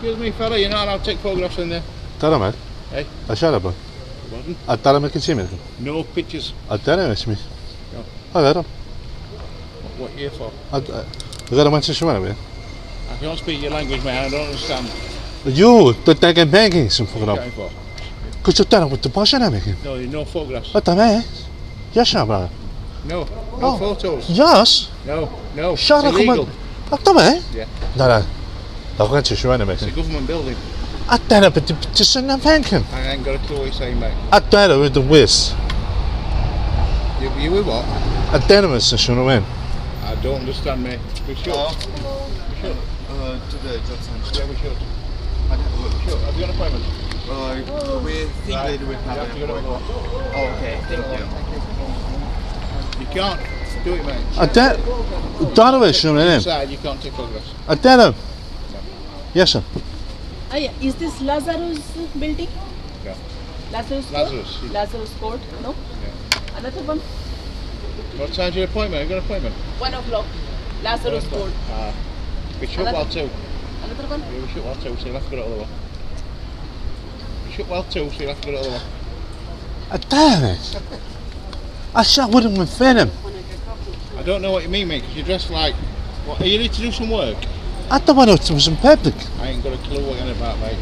Excuse me, fella, you're not allowed to take photographs in there. ترى مال Hey? أشاربه Wasn't? أترى ما كنت يمكن No pictures. أترى اسمي No. هذا What you here for? غير ما تشوفه أنا I can't speak your language, man. I don't understand. يو تتاجن بانكينج سن What are you فوتوغراف going for? كنت ترى كنت باشا أنا مكين No, no photographs. أترى يا شباب No. No Oh. photos. ياس No. No. It's شاركوا illegal. أترى Yeah. لا لو كنت تشوفه أنا It's a مكين government building. أترى بتسنى بانكين I ain't got a clue what you're saying, mate. أترى with the whiz You with what? أترى بس شنو وين I don't understand, mate. We should. We should. Today, just Yeah, we should. We should. Have you got an appointment? we think Right. that we have You have to go to the appointment. Oh, okay, thank you. You can't do it, mate. أترى شنو وين Inside, you can't take photographs. أترى يس Is this Lazarus building? No. Lazarus Court? Lazarus, yeah. Lazarus Court, no? Another one? What time's your appointment? You got an appointment? 1 o'clock. Lazarus Court. We shut well too. Another one? Yeah, we shut well too, so you'll have to go to the other one. We shut well too, so you'll have to go to the other one. أترى أشاور من فيلم I don't know what you mean, mate, because you're dressed like... What, are you need to do some work? أترى it was in public I ain't got a clue what you're on about, mate.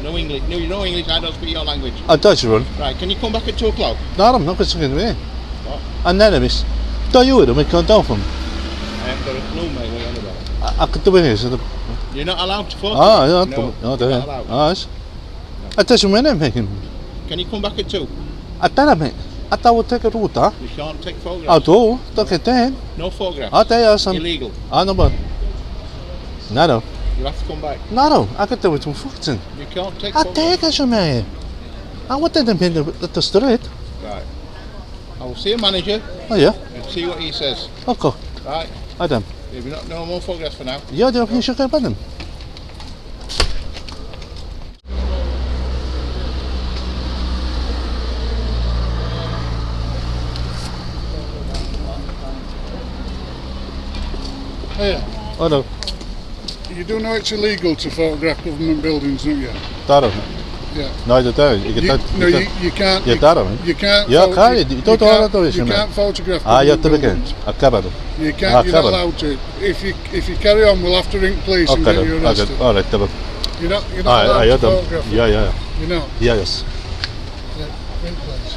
No English. No, you know English, I don't speak your language. أترى رول Right, can you come back at 2 o'clock? نعم نقص كذا وين What? أنا مش تايور ما كان دافم I haven't got a clue, mate, what you're on about. أكتب هنا You're not allowed to photograph. يا No, يا you're ده not allowed. إيش أتى من وين فيكم Can you come back at 2? أتى ما أتى وتك روتا You can't take photographs. أتو تكتين No photographs. أتى يا سام Illegal. أنا بقى نارو You have to come back. نارو أكتب وتفوتين You can't take photographs. أتى كشماية أوتى ده بين التستريت Right. I will see a manager أيه and see what he says. أوكي Right. أدم Maybe not no more photographs for now. يا ده في شكل بدم Hiya. أنا You do know it's illegal to photograph government buildings, don't you? تعرف Yeah. نايد ده No, you can't. You تعرف You can't. يا photo- خالد you تو can't- تو You can't photograph. يا government تبكين buildings. أكبر You can't. You're not covered. allowed to. If you carry on, we'll have to ring police and get you أوكي arrested. أوكي تبى You're not allowed يا to دم photograph. يا You know. يا يس Yeah, ring police.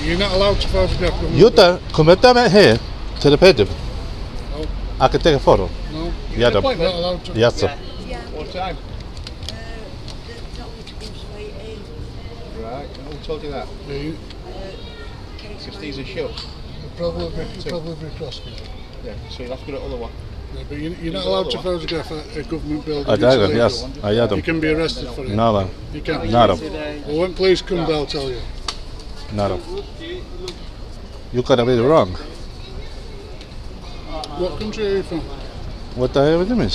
You're not allowed to photograph government. يوتا كمتا ما هي تلبيدف I can take a photo. No. Yeah, You're appointment? not allowed to. Yes, sir. What time? Right. Who told you that? Yeah, you Because these are shut. probably crossed me. Yeah. So you'll have to go to the other one. Yeah, but you're not allowed to photograph a government building. I It's don't. illegal. Yes, I had You them. can be arrested for it. No, You can't. no, Well, when police come, they'll tell you. no. You got it wrong. What country are you from? What the hell do you mean?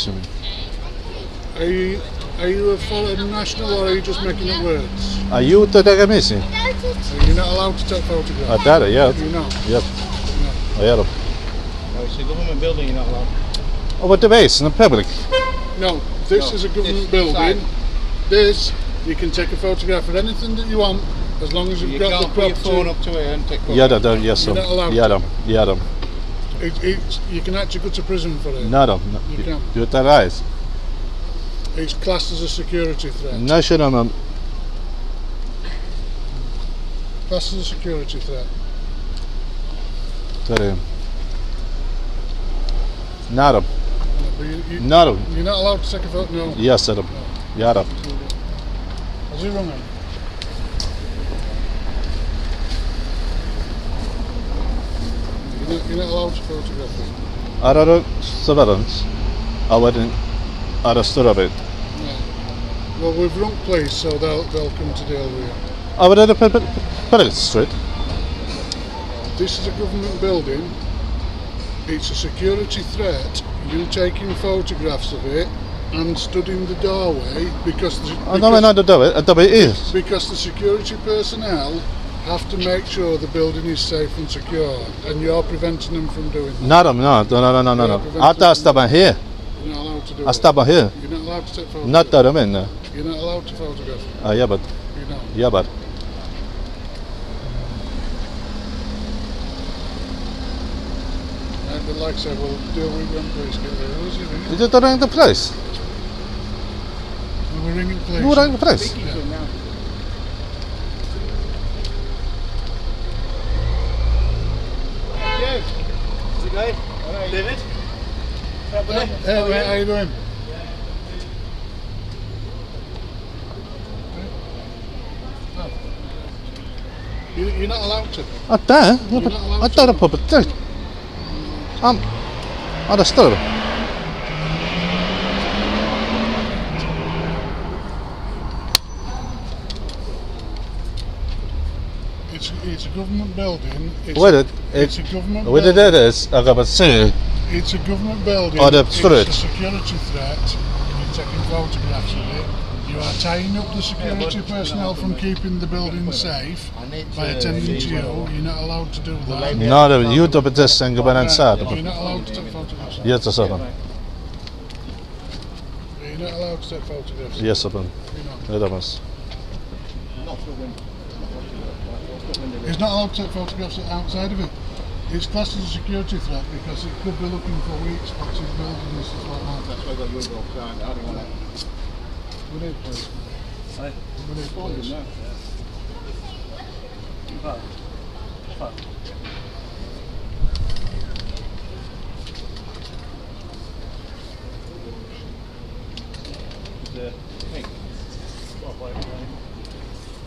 Are you a foreign national or are you just making up words? Are you the missing? You're not allowed to take photographs. I got it. Yeah. You know. Yep. I had them. No, it's a government building. You're not allowed. Oh, what the base in the public? No, this No, is a government this building. side. This, you can take a photograph of anything that you want as long as you've You got the can't put your property. phone up to it and take Yeah, photographs. yes, sir. You're not allowed Yeah, them. Yeah, them. You can actually go to prison for it. No, them. You can't. You the eyes. It's classed as a security threat. No, shit, I'm. Classed as a security threat. Sorry. Not them. But Not them. you're not allowed to take a photo. No. Yes, sir. Yeah, them. Has he rung him? You're not allowed to photograph him. Arada surveillance. I wouldn't. Arrested of it. Well, we've rung police, so they'll come to deal with you. I would have put it straight. This is a government building. It's a security threat. You taking photographs of it and stood in the doorway because I don't know how to do it. I do it is. because the security personnel have to make sure the building is safe and secure, and you're preventing them from doing that. No. I don't stop on here. You're not allowed to do I it. stop on here. You're not allowed to take photographs. Not that I'm in there. You're not allowed to photograph. Yeah, but You're not. yeah, but Right, but like I said, we'll deal with when police get there. Who's you ringing? you don't ring the police. We're ringing the police. You ring the police. David? Hey, mate, how you doing? You're not allowed to. I don't. Yeah, You're but not allowed I to. don't have public. I just stood. It's a government building. It's a government What it building. is, I got to say, It's a government building. Oh, the It's storage. a security threat. You're taking photographs of it. You are tying up the security personnel from keeping the building safe by attending to you. You're not allowed to do that. no, you do this and go back inside. You're not allowed to take photographs. Yes, I said. You're not allowed to take photographs. Yes, I said. You're not. It was. He's not allowed to take photographs outside of it. It's classed as a security threat because it could be looking for weak spots in buildings and stuff like that. That's why I got your dog signed. I don't want it. Would it, please? Would it, please?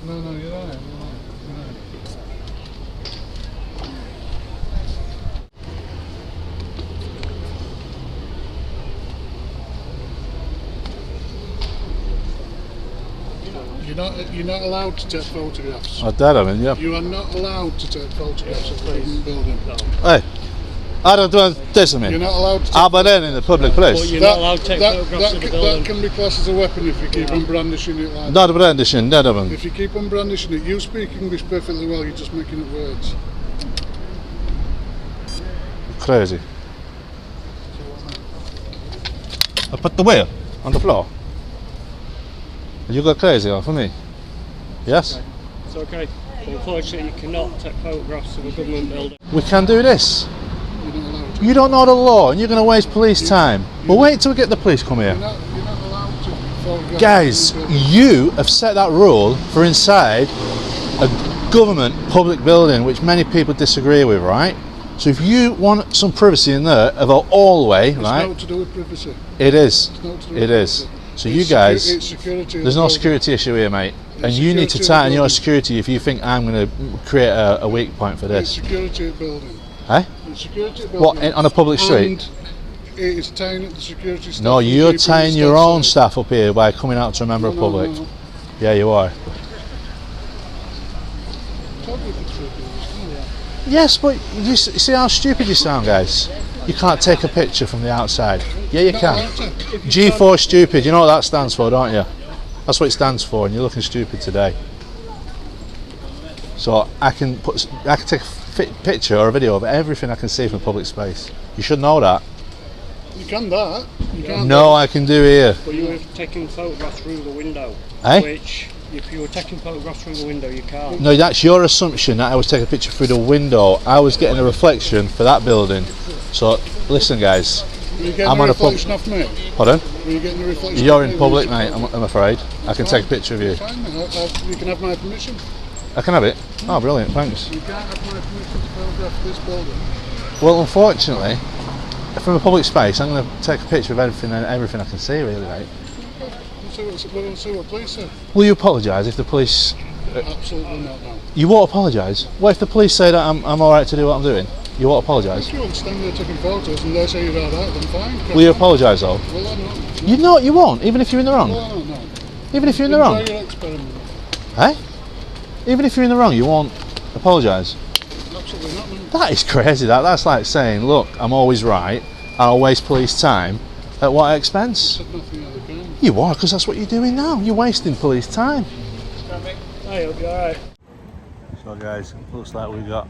No, you're right. You're right. You're not allowed to take photographs. I did, I mean, yeah. You are not allowed to take photographs of the government building. Hey, I don't do this to You're me. not allowed to take I'll be there in the public place. You're not allowed to take photographs of the that building. can be classed as a weapon if you keep on brandishing it like that. Not brandishing, that of If you keep on brandishing it, you speak English perfectly well, you're just making up words. Crazy. I put the wheel on the floor. You go crazy for me. Yes? It's okay. Unfortunately, you cannot take photographs of a government building. We can do this. You're not allowed to. You don't know the law and you're going to waste police time. Well, wait till we get the police come here. You're not allowed to photograph. Guys, the building. you have set that rule for inside a government public building, which many people disagree with, right? So if you want some privacy in there of a hallway, It's right? not to do with privacy. It is. It's not to do with It is. privacy. So It's you guys, it's security. of there's the no building. security issue here, mate. And It's you need to security of the tighten your building. security if you think I'm going to create a weak point for It's this. security of the building. Eh? It's security of the What, building. on a public street? And it is tying up the security staff. No, and you're keeping the tying your staff own safe. staff up here by coming out to a member of public. No. Yeah, you are. Totally conspiracy. Yes, but you see how stupid you sound, guys. You can't take a picture from the outside. Yeah, you can. G4 stupid. You know what that stands for, don't you? That's what it stands for, and you're looking stupid today. So I can take a picture or a video of everything I can see from public space. You should know that. You can that. You can't. No, I can do here. But you were taking photographs through the window, Eh? which, if you were taking photographs through the window, you can't. No, that's your assumption that I was taking a picture through the window. I was getting a reflection for that building. So listen, guys. Were you getting I'm a on a pub- reflection off me? Pardon? Were you getting a reflection? You're off in me? public, mate. I'm afraid. I can take a picture of you. Fine, then. You can have my permission. I can have it. Oh, brilliant. Thanks. You can't have my permission to photograph this building. Well, unfortunately, from a public space, I'm going to take a picture of everything I can see, really, mate. We'll see what police say. Will you apologise if the police... Absolutely not, no. You won't apologise? What if the police say that I'm alright to do what I'm doing? You won't apologise? If you want to stand there taking photos and they say you're alright, then fine. Will you apologise, though? Well, I know. You know you won't, even if you're in the wrong. Well, I don't know. Even if you're in the wrong. Enjoy your experiment. Eh? Even if you're in the wrong, you won't apologise? Absolutely not, no. That is crazy. That's like saying, look, I'm always right, and I'll waste police time. At what expense? Said nothing other kind. You are, because that's what you're doing now. You're wasting police time. Hey, it'll be alright. So Well, guys, looks like we got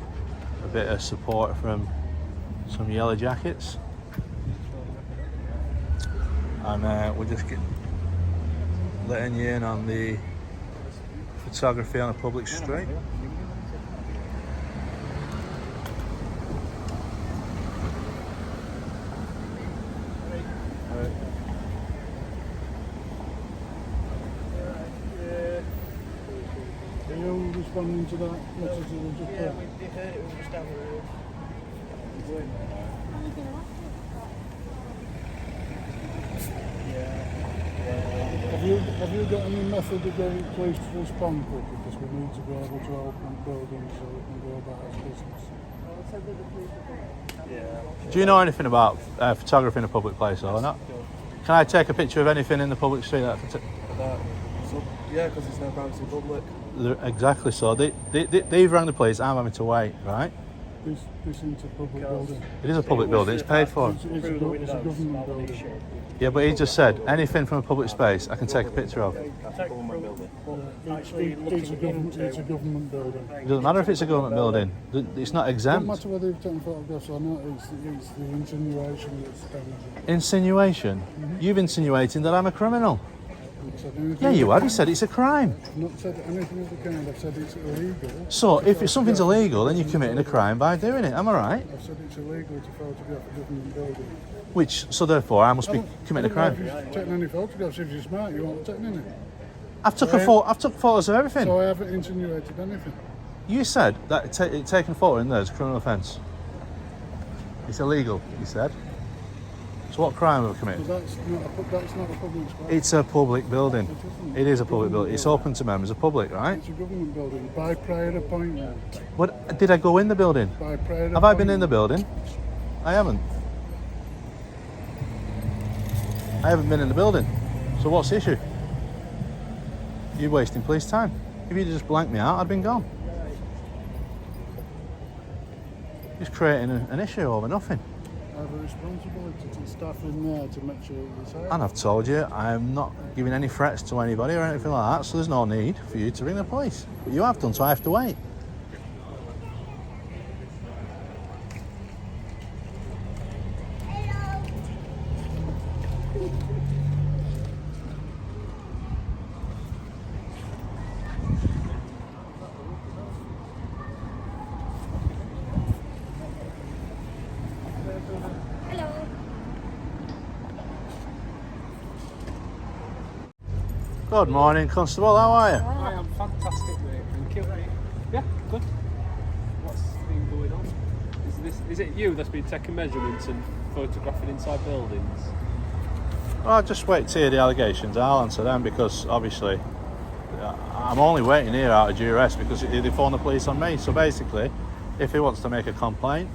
a bit of support from some yellow jackets, and we're just letting you in on the photography on a public street. Are you responding to that message that we just put? Have you got any method of getting police to respond quick? Because we need to be able to open buildings so we can go about our business. Do you know anything about photography in a public place or not? Can I take a picture of anything in the public street that I can take? Yeah, because it's no privacy public. Exactly so. They've rang the police, I'm having to wait, right? This into public building. It is a public building, it's paid for. It's a government building. Yeah, but he just said anything from a public space I can take a picture of. It It's a government building. doesn't matter if it's a government building, it's not No exempt. matter whether you've taken photographs or not, it's the insinuation that's damaging. Insinuation? You've insinuated that I'm a criminal. I've said anything Yeah, you of have. the You said it's a crime. I've not said anything of the kind. I've said it's illegal. So if something's illegal, then you're committing a crime by doing it. Am I right? I've said it's illegal to photograph a government building. So therefore, I must be committing a I don't crime. know if you've taken any photographs. If you're smart, you won't have taken any. I've took photos of everything. So I haven't insinuated anything. You said that taking a photo in there is a criminal offence. It's illegal, you said. So what crime have I committed? But that's not a public space. It's a public building. It is a public building. It's open to members of the public, right? It's a government building by prior appointment. What did I go in the building? By prior Have I been in the appointment. building? I haven't. I haven't been in the building. So what's the issue? You're wasting police time. If you'd just blanked me out, I'd been gone. Just creating an issue over nothing. I have a responsibility to staff in there to make sure it's safe. And I've told you, I'm not giving any threats to anybody or anything like that, so there's no need for you to ring the police. But you have done, so I have to wait. Good morning, Constable. How are you? I am fantastic, mate. Thank you. Yeah, good. What's been going on? Is it you that's been taking measurements and photographing inside buildings? Well, I'll just wait to hear the allegations. I'll answer them because obviously I'm only waiting here out of duress because they phoned the police on me. So basically, if he wants to make a complaint,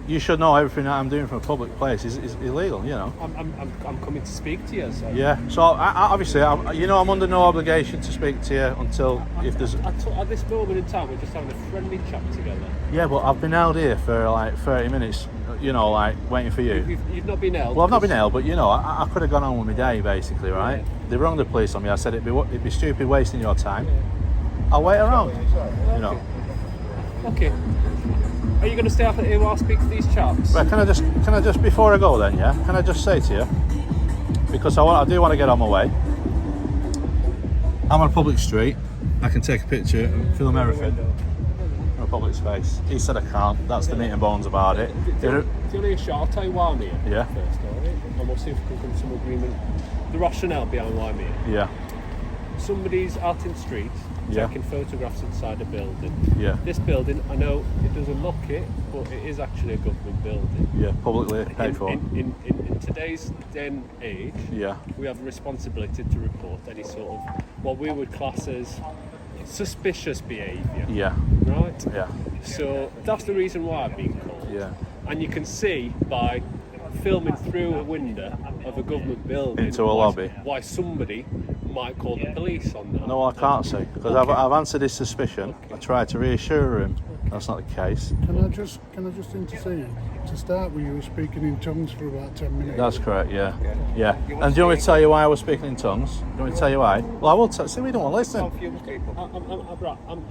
you should know everything that I'm doing from a public place is illegal, you know. I'm coming to speak to you. So. Yeah, so obviously, I'm under no obligation to speak to you until if there's... At this moment in time, we're just having a friendly chat together. Yeah, but I've been held here for like 30 minutes, waiting for you. You've not been held? Well, I've not been held, but I could have gone on with my day, basically, right? Yeah. They rung the police on me. I said it'd be stupid wasting your time. I'll wait around, you know. Okay. Are you going to stay up here while I speak to these chaps? Right, can I just before I go then, yeah? Can I just say to you, because I do want to get on my way. I'm on a public street. I can take a picture and film everything from a public space. He said I can't. That's the meat and bones about it. Do you need a shot? I'll tell you why I'm here. Yeah. First, alright? And we'll see if we can come to some agreement. The rationale behind why I'm here. Yeah. Somebody's out in the street Yeah. taking photographs inside a building. Yeah. This building, I know it doesn't look it, but it is actually a government building. Yeah. Publicly paid for. In today's day and age, Yeah. we have a responsibility to report any sort of what we would class as suspicious behaviour. Yeah. Right? Yeah. So that's the reason why I've been called. Yeah. And you can see by filming through a window of a government building Into a lobby. why somebody might call the police on that. No, I can't see because I've answered his suspicion. I tried to reassure him That's not the case. Can I just intercede? To start with, you were speaking in tongues for about 10 minutes. That's correct, yeah. Yeah. And do you want me to tell you why I was speaking in tongues? Do you want me to tell you why? Well, I will see, we don't want to listen.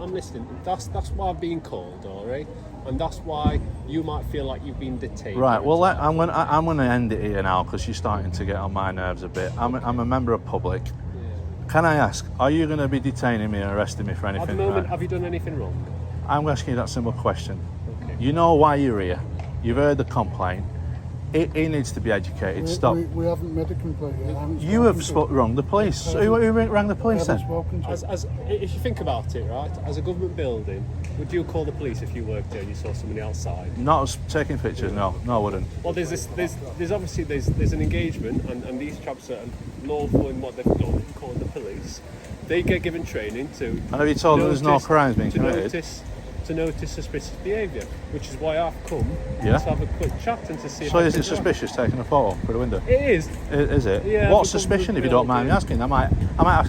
I'm listening. That's why I've been called, all right? And that's why you might feel like you've been detained. Right, well, I'm going to end it here now because you're starting to get on my nerves a bit. I'm a member of public. Can I ask, are you going to be detaining me and arresting me for anything? At the moment, right? have you done anything wrong? I'm asking you that simple question. Okay. You know why you're here. You've heard the complaint. He needs to be educated. Stop. We haven't made a complaint yet. You have rung the police. So who rang the police then? As if you think about it, right, as a government building, would you call the police if you worked there and you saw somebody outside? Not as taking pictures, no, I wouldn't. Well, there's obviously there's an engagement, and these chaps are lawful in what they've done, calling the police. They get given training to. And have you told them there's no crimes being committed? To notice suspicious behaviour, which is why I've come Yeah. to have a quick chat and to see. So if is it suspicious taking a photo through the window? It is. Is it? Yeah, What because suspicion, we if you don't mind me building- asking?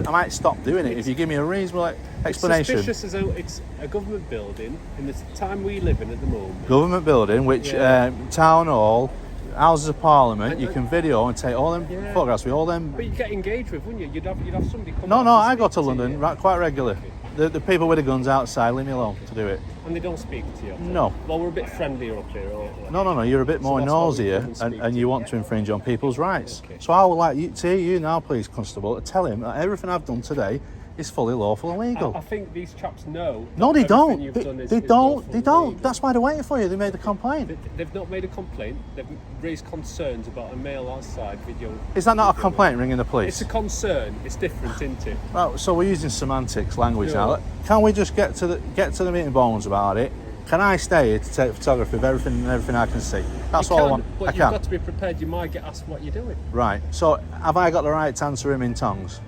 I might stop doing it if you give me a reasonable explanation. It's suspicious as though it's a government building in the time we live in at the moment. Government building, which Yeah. town hall, Houses of Parliament, And- you can video and take all them Yeah. photographs with all them. But you get engaged with, wouldn't you? You'd have somebody come. No, out no, to I go speak to London you. quite regularly. The people with the guns outside, leave me alone to do it. And they don't speak to you. No. Well, we're a bit friendlier up here, aren't we? No, you're a bit more that's why we nosier couldn't speak and to you you. want to infringe on people's rights. Okay. So I would like you to hear you now, please, Constable, to tell him that everything I've done today is fully lawful and legal. I think these chaps know. No, they that don't. everything you've done They is don't. lawful They and don't. legal. That's why they're waiting for you. They made the complaint. They've not made a complaint. They've raised concerns about a male outside video. Is that not a video. complaint ringing the It's police? a concern. It's different, isn't it? Right, so we're using semantics language Yeah. now. Can we just get to the meat and bones about it? Can I stay here to take photography of everything I can see? That's You all I can, want. But I you've can. got to be prepared. You might get asked what you're doing. Right. So have I got the right to answer him in tongues?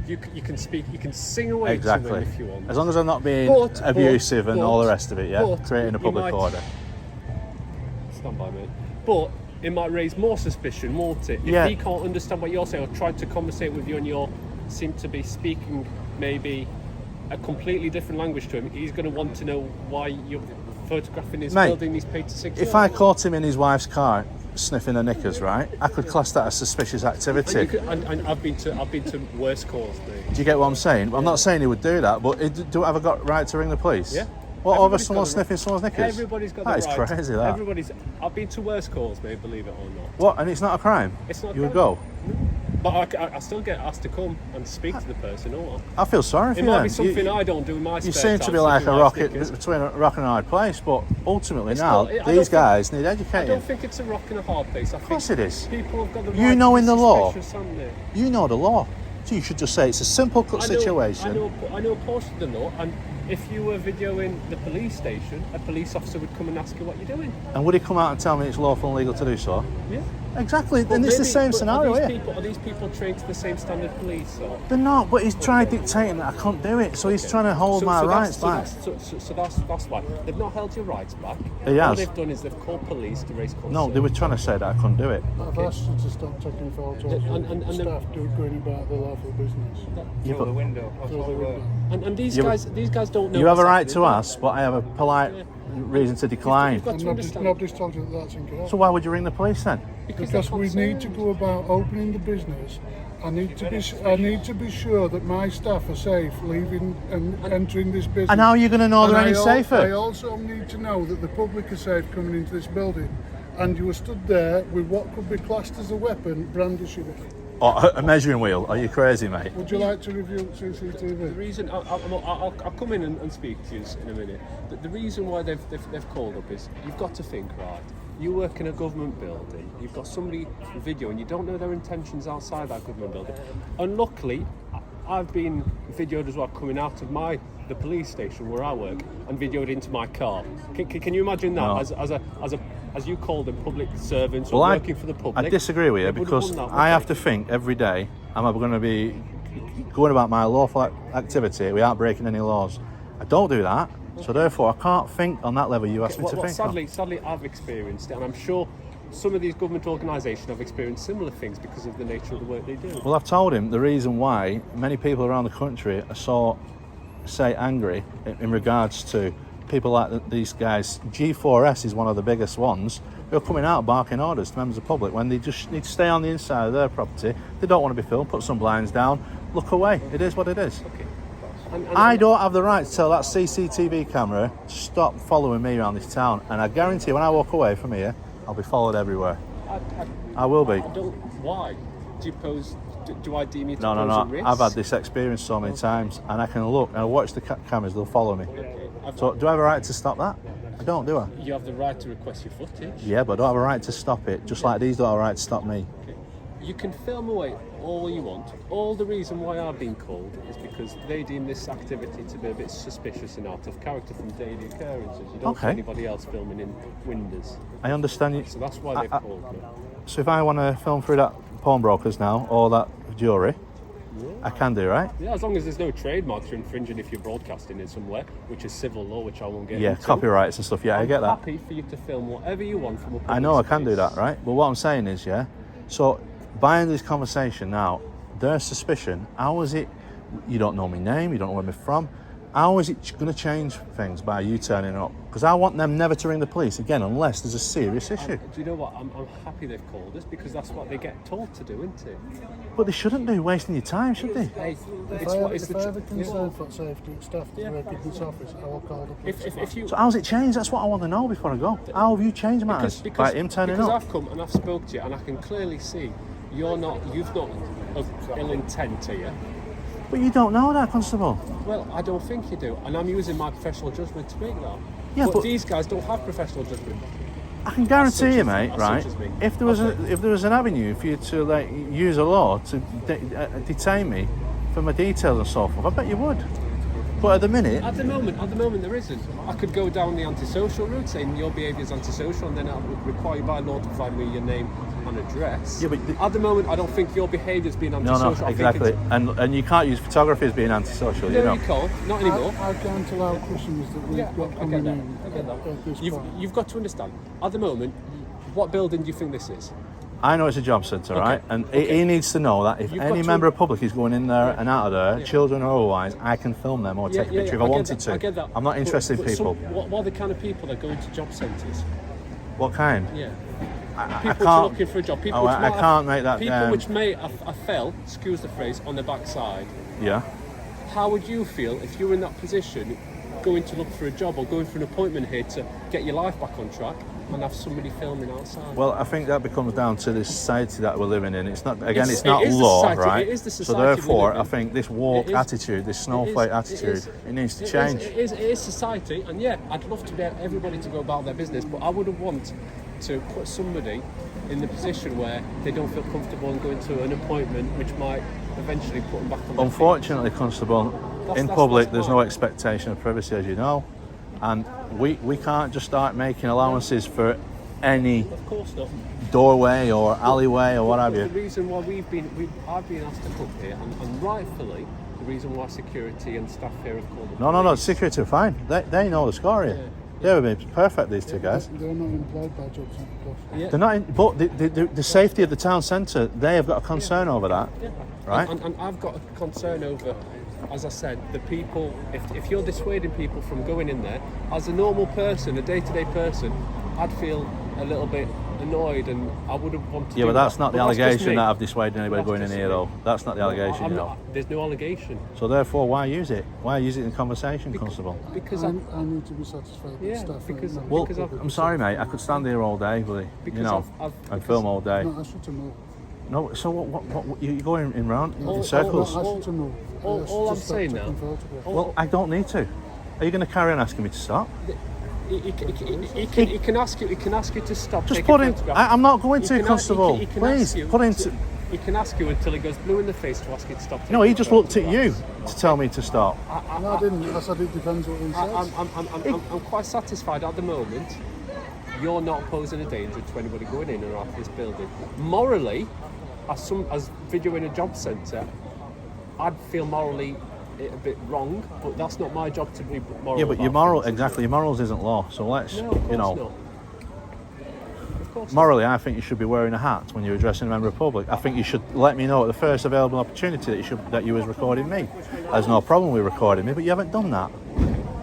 You can speak. You can sing away to Exactly. them if you want. As long as I'm not being But- abusive and all the but- rest of it, yeah? but Creating a you public might- order. Stand by, mate. But it might raise more suspicion, won't it? If Yeah. he can't understand what you're saying or trying to conversate with you and you seem to be speaking maybe a completely different language to him, he's going to want to know why you're photographing his Mate, building he's paid to 6 If I caught him in his wife's car sniffing her knickers, right, I could class that as suspicious activity. and I've been to worse calls, mate. Do you get what I'm saying? I'm not saying he would do that, but do I have a got right to ring the police? Yeah. What, over Everybody's someone got the sniffing someone's knickers? Everybody's got That the is right. crazy, that. Everybody's. I've been to worse calls, mate. Believe it or not. What? And it's not a crime? It's not a You would crime. go? But I still get asked to come and speak to the person. Or I feel sorry for it you might then. be something I don't do in my You spare seem time, to be like a sniffing rocket Snickers. between a rock and a hard place, but ultimately It's now not- I don't these think- guys need I educating. don't think it's a rock and a hard place. Of course it is. People have got the right You know to in be the law. suspicious, haven't they? You know the law, so you should just say it's a simple situation. I know a portion of the law, and if you were videoing the police station, a police officer would come and ask you what you're doing. And would he come out and tell me it's lawful and legal to do so? Yeah. Exactly, But and it's the maybe- same but scenario here. Are these people trained to the same standard police? Or? They're not, but he's tried dictating that I couldn't do it, so he's trying to hold my rights back. So that's why they've not held your rights back. He All has. they've done is they've called police to raise concern. No, they were trying to say that I couldn't do it. I've asked you to stop taking photos And of staff going about the lawful business. Yeah, but Through the window. And these Yeah, but guys don't know. you have a what's right to happening. ask, but I have a polite reason to decline. You've got to understand. Nobody's told you that that's incorrect. So why would you ring the police then? Because they're we need to concerned. go about opening the business. I need to be sure that my staff are safe leaving and entering this business. And how are you going to know they're And any I safer? also need to know that the public are safe coming into this building. And you were stood there with what could be classed as a weapon, brandishing it. Oh, a measuring wheel? Are you crazy, mate? Would you like to review The CCTV? reason I'll come in and speak to you in a minute. The reason why they've called up is you've got to think, right. You work in a government building. You've got somebody videoing. You don't know their intentions outside that government building. And luckily, I've been videoed as well coming out of the police station where I work and videoed into my car. Can you imagine that No. as you call them public servants Well, or working for the public? I disagree with you they would've because done that, I have wouldn't to think every day, am I going to be going about my lawful activity without breaking any laws? I don't do that, so therefore I can't think on that level you asked me to think on. Sadly, I've experienced it, and I'm sure some of these government organisations have experienced similar things because of the nature of the work they do. Well, I've told him the reason why many people around the country are so, say, angry in regards to people like these guys, G4S is one of the biggest ones, who are coming out barking orders to members of the public when they just need to stay on the inside of their property. They don't want to be filmed, put some blinds down, look away. It is what it is. Okay. I don't have the right to tell that CCTV camera to stop following me around this town, and I guarantee when I walk away from here, I'll be followed everywhere. I will be. Why? Do you pose? Do I deem you to No. pose a risk? I've had this experience so many times, and I can look and I watch the cameras. They'll follow me. Okay. So do I have a right to stop that? I don't, do I? You have the right to request your footage. Yeah, but I don't have a right to stop it. Just like these don't have a right to stop me. Okay. You can film away all you want. All the reason why I've been called is because they deem this activity to be a bit suspicious and out of character from daily occurrences. You don't see anybody else filming in windows. I understand you. So that's why they've called me. So if I want to film through that pawnbrokers now, or that jewellery, I can do, right? Yeah, as long as there's no trademarks you're infringing if you're broadcasting it somewhere, which is civil law, which I won't get into. Copyrights and stuff. Yeah, I get that. I'm happy for you to film whatever you want from a public I know I space. can do that, right? But what I'm saying is, so buying this conversation now, their suspicion, how is it, you don't know my name, you don't know where I'm from, how is it going to change things by you turning up? Because I want them never to ring the police again unless there's a serious issue. Do you know what? I'm happy they've called us because that's what they get told to do, isn't it? But they shouldn't do, wasting your time, should they? Hey, If I have a concern for safety of staff that work in this office, I will call the police. If you So how's it changed? That's what I want to know before I go. How have you changed matters by him turning because up? I've come and I've spoke to you and I can clearly see you've not of ill intent here. But you don't know that, Constable. Well, I don't think you do, and I'm using my professional judgment to make that. Yeah, but these guys don't have professional judgment. I can guarantee you, as- mate, as right? such as me. If there was an avenue for you to like use a law to detain me for my details and so forth, I bet you would. But at the minute, At the moment there isn't. I could go down the antisocial route, saying your behaviour is antisocial, and then I would require you by law to provide me your name and address. Yeah, but at the moment, I don't think your behaviour's been no, antisocial. I think exactly, it's- and you can't use photography as being antisocial, No, you know. you can't. Not anymore. I can't allow customers that we've Yeah, got I get coming that. in I get that. at this point. You've got to understand. At the moment, what building do you think this is? I know it's a job centre, right? And he needs to know that if You've any got to- member of public is going in there and out of there, children or otherwise, I can film them or take a picture if I wanted to. I get that. I'm not interested in But people. what are the kind of people that go into job centres? What kind? Yeah. I People which are can't. looking for a job. People Oh, which I might can't make that. People which may have fell, excuse the phrase, on the backside. Yeah. How would you feel if you were in that position, going to look for a job or going for an appointment here to get your life back on track, and have somebody filming outside? Well, I think that becomes down to the society that we're living in. It's not, again, It's- it's not it is the law, society- right? it is the So society we therefore, live in. I think this woke It is- attitude, this snowflake attitude, it needs to change. It is society, and yeah, I'd love to get everybody to go about their business, but I wouldn't want to put somebody in the position where they don't feel comfortable and going to an appointment which might eventually put them back on their feet. Unfortunately, Constable, in that's public, there's no fine. expectation of privacy, as you know, and we can't just start making allowances for any Of course not. doorway or alleyway or what have The you. reason why I've been asked to come here, and rightfully, the reason why security and staff here have called the No, police. security are fine. They know the score here. They would be perfect, these two guys. They're not employed by jobs and plus. Yeah. They're not, but the safety of the town centre, they have got a concern over that, Yeah. right? And I've got a concern over, as I said, the people. If you're dissuading people from going in there, as a normal person, a day-to-day person, I'd feel a little bit annoyed, and I wouldn't want to. Yeah, do but that's that. not the But that's just allegation me. that I've dissuaded anybody That's going in just here, me. though. That's not the allegation, you know. There's no allegation. So therefore, why use it? Why use it in conversation, Constable? Because I need to be satisfied with Yeah, staff. because- and Well, because I've- I'm sorry, mate. I could stand here all day, buddy. Because You know, I've- and because- film all day. No, I should to know. No, so what you're going in round All- in all- circles? I should to know. all I'm saying now- Well, I don't need to. Are you going to carry on asking me to stop? He can ask you. He can ask you to stop. Just taking put in. photographs. I'm not going He to, can- Constable. he can Please ask you put in. to- He can ask you until he goes blue in the face to ask you to stop. No, taking he just looked at you photographs. to tell me to stop. No, I didn't. I said it depends what he says. I'm quite satisfied at the moment. You're not posing a danger to anybody going in or out of this building. Morally, as videoing a job centre, I'd feel morally a bit wrong, but that's not my job to be moral. Yeah, but your about moral, things. exactly, your morals isn't law. So let's, No, of course you know, not. Of course not. morally, I think you should be wearing a hat when you're addressing a member of the public. I think you should let me know at the first available opportunity that you was recording me. There's no problem with recording me, but you haven't done that.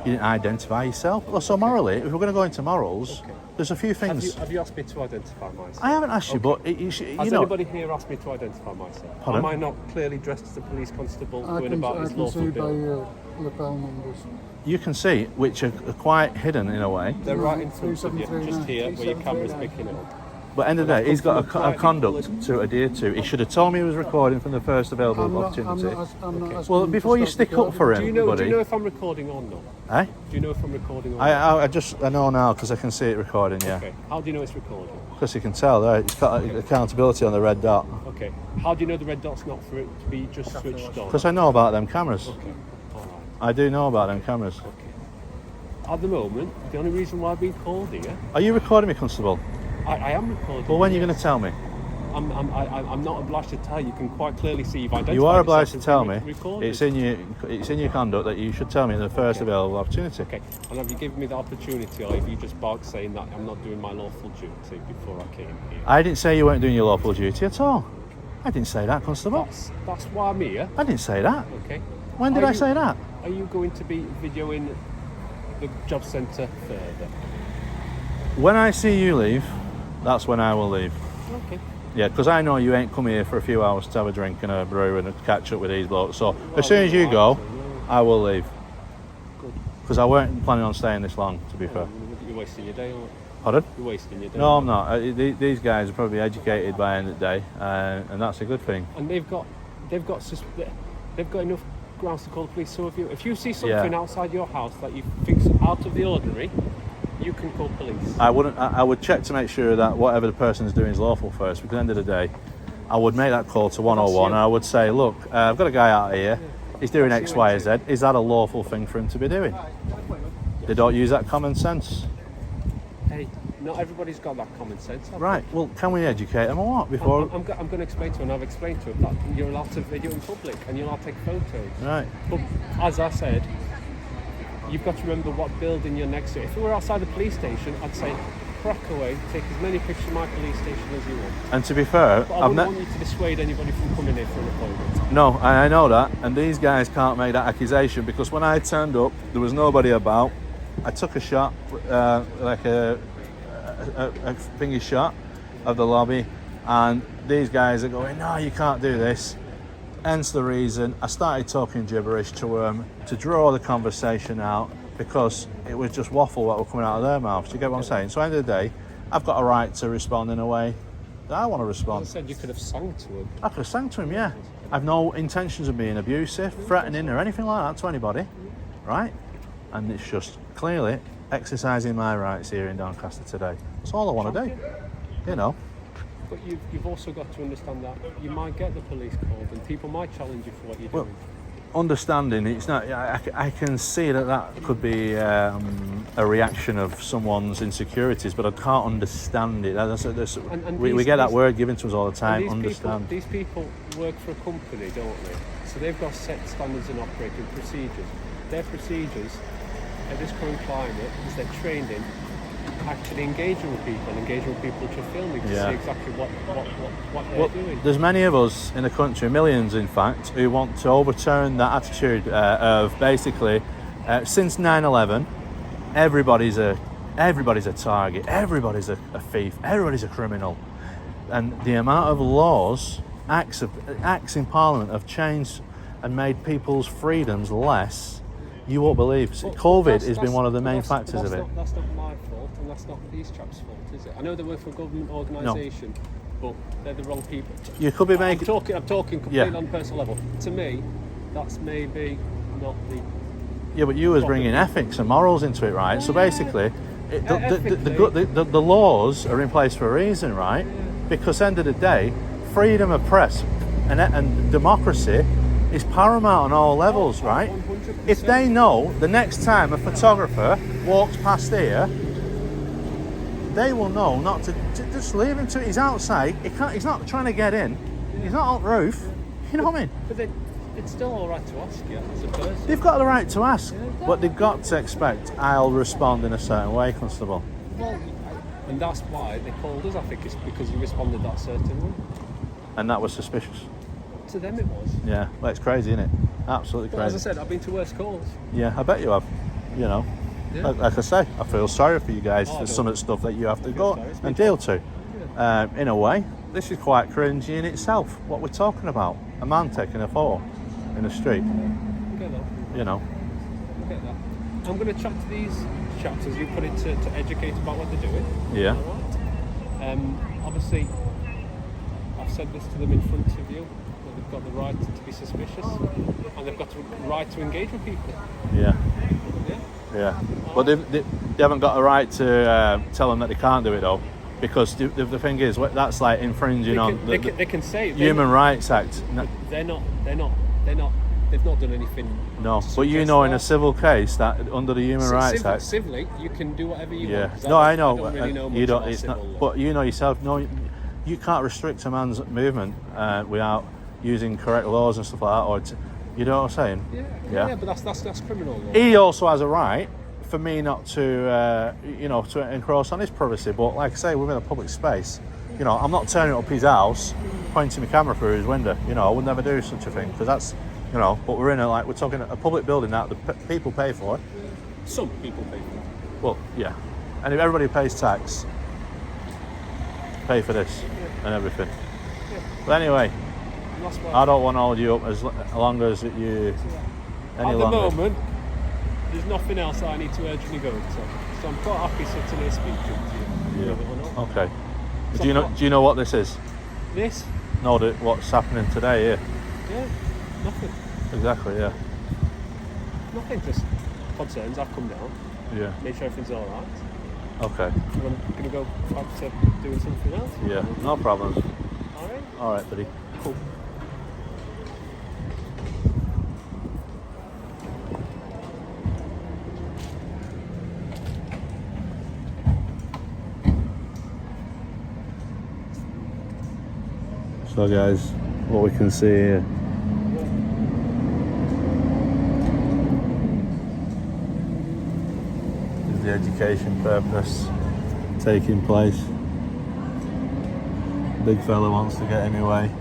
You didn't identify yourself. Well, so morally, if we're going to go into morals, Okay. there's a few things. Have you asked me to identify myself? I haven't asked you, but you Has know. anybody here asked me to identify myself? Pardon? Am I not clearly dressed as a police constable I going can, about I his can lawful see by bill? your lapel numbers. You can see, which are quite hidden in a way. They're right in front of you, 3739. just here, where your camera's picking it up. But end of the day, he's got a conduct to adhere to. He should have told me he was recording from the first available I'm not opportunity. asking Well, you before to you stop stick up for recording. him, Do buddy. you know if I'm recording or not? Eh? Do you know if I'm recording or not? I know now because I can see it recording. Yeah, Okay. How do you know it's recording? because you can tell there. It's got accountability on the red dot. Okay. How do you know the red dot's not for it to be just switched on? Because I know about them cameras. Okay. All right. I do know about them cameras. Okay. At the moment, the only reason why I've been called here, Are you recording me, Constable? I am recording. Well, when are you going to tell me? I'm not obliged to tell you. You can quite clearly see you've identified You are obliged to yourself tell as me. being recorded. It's in your conduct that you should tell me in the first available opportunity. Okay, and have you given me the opportunity, or have you just barked saying that I'm not doing my lawful duty before I came here? I didn't say you weren't doing your lawful duty at all. I didn't say that, Constable. That's why I'm here. I didn't say that. Okay. When did I say that? Are you going to be videoing the job centre further? When I see you leave, that's when I will leave. Okay. Yeah, because I know you ain't come here for a few hours to have a drink and a brew and a catch up with these blokes. So as soon as you go, I will leave. Good. Because I weren't planning on staying this long, to be fair. You're wasting your day, aren't you? Pardon? You're wasting your day. No, I'm not. These guys are probably educated by the end of the day, and that's a good thing. And they've got enough grounds to call the police. So if you see something outside your house that you think's out of the ordinary, you can call police. I would check to make sure that whatever the person is doing is lawful first. Because at the end of the day, I would make that call to 101 and I would say, look, I've got a guy out here. He's doing X, Y, Z. Is that a lawful thing for him to be doing? They don't use that common sense. Hey, not everybody's got that common sense. have they? Right. Well, can we educate them or what? Before. I'm going to explain to him, and I've explained to him that you're allowed to video in public and you're allowed to take photos. Right. But as I said, you've got to remember what building you're next to. If we were outside the police station, I'd say crack away, take as many pictures of my police station as you want. And to be fair, But I wouldn't want you to dissuade anybody from coming here for an appointment. No, I know that, and these guys can't make that accusation because when I turned up, there was nobody about. I took a shot, like a thingy shot of the lobby, and these guys are going, no, you can't do this. Hence the reason I started talking gibberish to them to draw the conversation out because it was just waffle what were coming out of their mouths. You get what I'm saying? So at the end of the day, I've got a right to respond in a way that I want to respond. As I said, you could have sung to him. I could have sang to him, yeah. I've no intentions of being abusive, threatening or anything like that to anybody, right? And it's just clearly exercising my rights here in Doncaster today. That's all I want to do, you know. But you've also got to understand that you might get the police called and people might challenge you for what you're doing. Understanding, it's not. I can see that could be a reaction of someone's insecurities, but I can't understand it. We get that word given to us all the time. Understand. These people work for a company, don't they? So they've got set standards and operating procedures. Their procedures at this current climate is they're trained in actually engaging with people to filming to see exactly what they're doing. There's many of us in the country, millions in fact, who want to overturn that attitude of basically since 9/11, everybody's a target, everybody's a thief, everybody's a criminal, and the amount of laws, acts in Parliament have changed and made people's freedoms less. You won't believe. COVID has been one of the main factors of it. That's not my fault, and that's not these chaps' fault, is it? I know they work for a government organisation, but they're the wrong people. You could be making. I'm talking completely on a personal level. To me, that's maybe not the. Yeah, but you was bringing ethics and morals into it, right? So basically, the laws are in place for a reason, right? Because end of the day, freedom of press and democracy is paramount on all levels, right? 100%. If they know the next time a photographer walks past here, they will know not to just leave him to. He's outside. He's not trying to get in. He's not on the roof. You know what I mean? But it's still all right to ask you as a person. They've got the right to ask, but they've got to expect I'll respond in a certain way, Constable. Well, and that's why they called us. I think it's because you responded that certain way. And that was suspicious. To them, it was. Yeah, well, it's crazy, isn't it? Absolutely But as crazy. I said, I've been to worse calls. Yeah, I bet you have. you know, Yeah. like I say, I feel sorry for you guys Oh, for I some don't- of the stuff that you have to I feel go sorry, it's and me deal to. In a way, this is quite cringy in itself. What we're talking about, a man taking a photo in the street, I get that. you know. I get that. I'm going to chat to these chaps, as you put it, to educate about what they're doing. Yeah. All right. Obviously, I've said this to them in front of you, that they've got the right to be suspicious, and they've got the right to engage with people. Yeah. Yeah. Yeah, but they haven't got a right to tell them that they can't do it though, because the thing is, that's like infringing on the They can say Human Rights Act. No, They've not done anything. no, to but you suggest know, in a that. civil case, that under the Human Rights Act. Civilly, you can do whatever you Yeah, want. 'cause no, I I know. don't really know You much don't. about It's not. civil law. But you know yourself. No, you can't restrict a man's movement without using correct laws and stuff like that. Or you know what I'm saying? Yeah, but that's criminal law. He also has a right for me not to, to encroach on his privacy. But like I say, we're in a public space. You know, I'm not turning up his house, pointing my camera through his window. You know, I would never do such a thing because that's, you know. But we're we're talking a public building that the people pay for. Some people pay for it. Well, yeah, and if everybody pays tax, pay for this and everything. But anyway, And that's why I don't want to hold you up as long as you any at the longer. moment, there's nothing else I need to urgently go to. So I'm quite happy sitting here speaking to you. Yeah. Believe it or not. Okay. So Do you know what this is? This? No, what's happening today here? Yeah, nothing. Exactly. Yeah. Nothing, just concerns. I've come down, Yeah. make sure everything's all right. Okay. And I'm going to go back to doing something else. Yeah. No problems. All right? All right, buddy. Cool. So guys, what we can see here is the education purpose taking place. Big fella wants to get in my way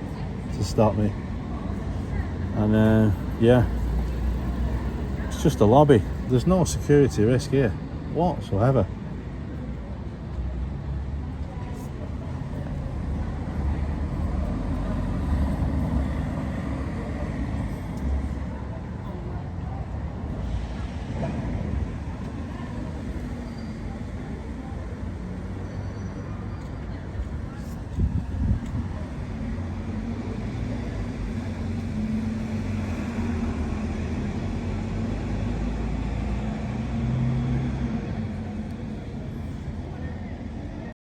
to stop me, and yeah, it's just a lobby. There's no security risk here whatsoever.